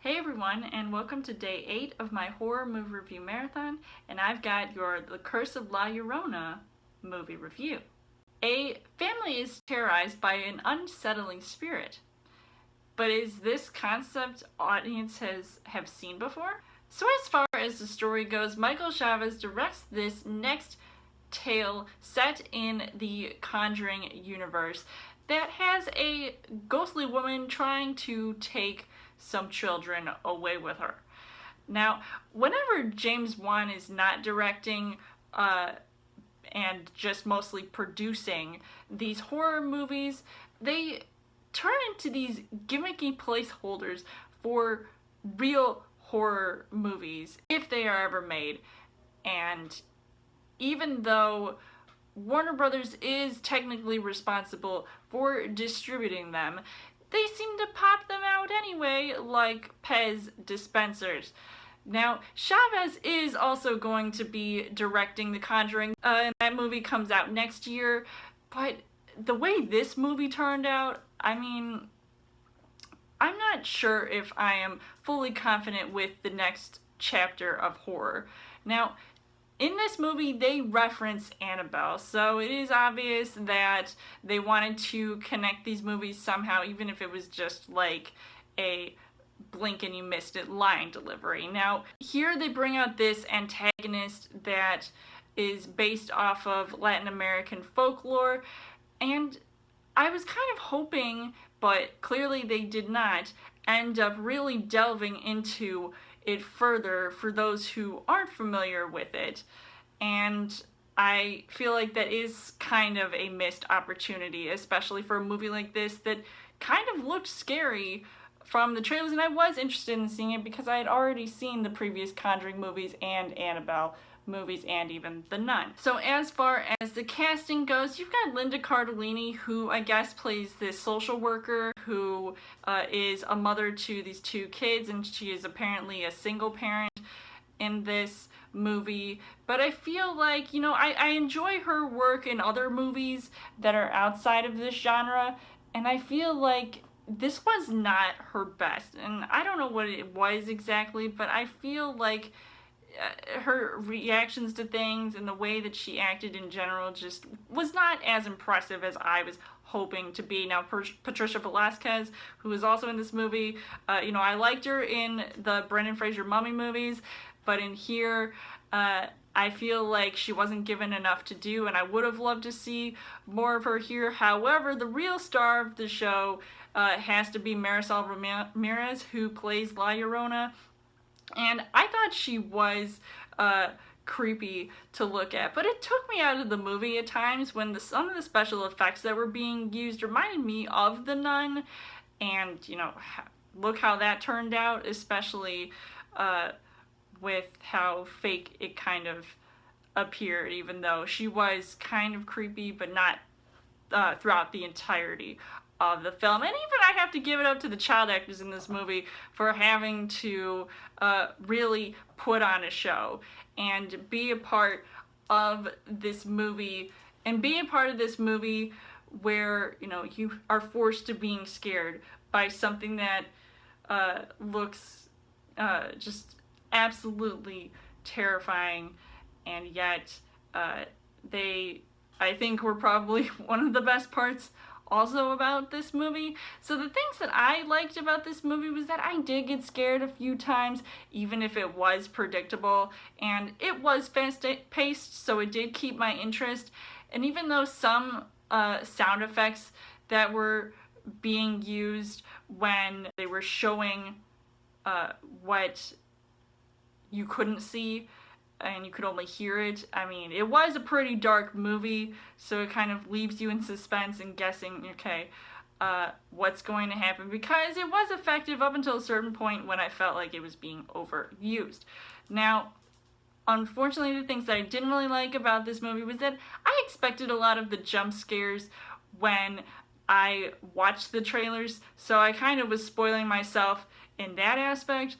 Hey everyone, and welcome to day 8 of my horror movie review marathon, and I've got your The Curse of La Llorona movie review. A family is terrorized by an unsettling spirit. But is this concept audiences have seen before? So as far as the story goes, Michael Chavez directs this next tale set in the Conjuring universe that has a ghostly woman trying to take some children away with her. Now, whenever James Wan is not directing and just mostly producing these horror movies, they turn into these gimmicky placeholders for real horror movies, if they are ever made. And even though Warner Brothers is technically responsible for distributing them, they seem to pop them out anyway, like Pez dispensers. Now, Chavez is also going to be directing The Conjuring, and that movie comes out next year, but the way this movie turned out, I mean, I'm not sure if I am fully confident with the next chapter of horror. Now, in this movie, they reference Annabelle, so it is obvious that they wanted to connect these movies somehow, even if it was just like a blink and you missed it line delivery. Now, here they bring out this antagonist that is based off of Latin American folklore, and I was kind of hoping, but clearly they did not, end up really delving into it further for those who aren't familiar with it. And I feel like that is kind of a missed opportunity, especially for a movie like this that kind of looked scary from the trailers, and I was interested in seeing it because I had already seen the previous Conjuring movies and Annabelle movies and even The Nun. So as far as the casting goes, you've got Linda Cardellini, who I guess plays this social worker who is a mother to these two kids, and she is apparently a single parent in this movie. But I feel like, I enjoy her work in other movies that are outside of this genre, and I feel like this was not her best. And I don't know what it was exactly, but I feel like her reactions to things and the way that she acted in general just was not as impressive as I was hoping to be. Now, Patricia Velasquez, who is also in this movie, I liked her in the Brendan Fraser Mummy movies, but in here, I feel like she wasn't given enough to do, and I would have loved to see more of her here. However, the real star of the show has to be Marisol Ramirez, who plays La Llorona. And I thought she was creepy to look at, but it took me out of the movie at times when some of the special effects that were being used reminded me of The Nun, and look how that turned out, especially with how fake it kind of appeared, even though she was kind of creepy, but not throughout the entirety of the film. And even I have to give it up to the child actors in this movie for having to really put on a show and be a part of this movie, where you are forced to being scared by something that looks just absolutely terrifying, and yet I think were probably one of the best parts also about this movie. So the things that I liked about this movie was that I did get scared a few times, even if it was predictable, and it was fast-paced, so it did keep my interest. And even though some sound effects that were being used when they were showing what you couldn't see and you could only hear it, I mean, it was a pretty dark movie, so it kind of leaves you in suspense and guessing, okay, what's going to happen, because it was effective up until a certain point when I felt like it was being overused. Now, unfortunately, the things that I didn't really like about this movie was that I expected a lot of the jump scares when I watched the trailers, so I kind of was spoiling myself in that aspect,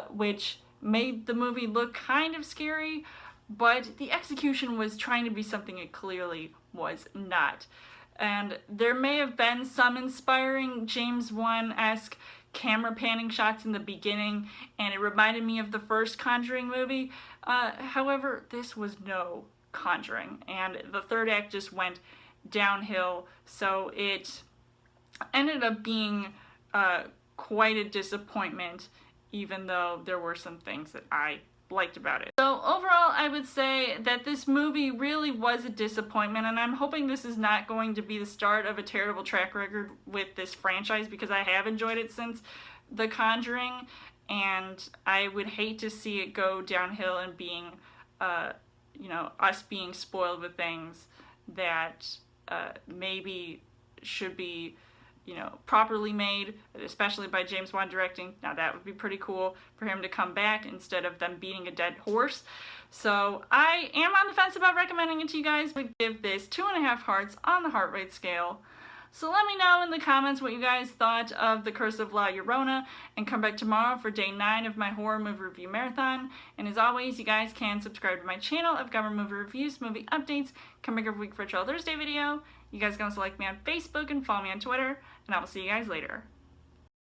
which made the movie look kind of scary, but the execution was trying to be something it clearly was not. And there may have been some inspiring James Wan-esque camera panning shots in the beginning, and it reminded me of the first Conjuring movie. However, this was no Conjuring, and the third act just went downhill, so it ended up being quite a disappointment, even though there were some things that I liked about it. So overall, I would say that this movie really was a disappointment, and I'm hoping this is not going to be the start of a terrible track record with this franchise, because I have enjoyed it since The Conjuring, and I would hate to see it go downhill and being, you know, us being spoiled with things that maybe should be, you know, properly made, especially by James Wan directing. Now that would be pretty cool for him to come back instead of them beating a dead horse. So I am on the fence about recommending it to you guys. I give this 2.5 hearts on the heart rate scale. So let me know in the comments what you guys thought of The Curse of La Llorona, and come back tomorrow for day 9 of my horror movie review marathon. And as always, you guys can subscribe to my channel. I've got more movie reviews, movie updates, come back every week for a Trail Thursday video. You guys can also like me on Facebook and follow me on Twitter, and I will see you guys later.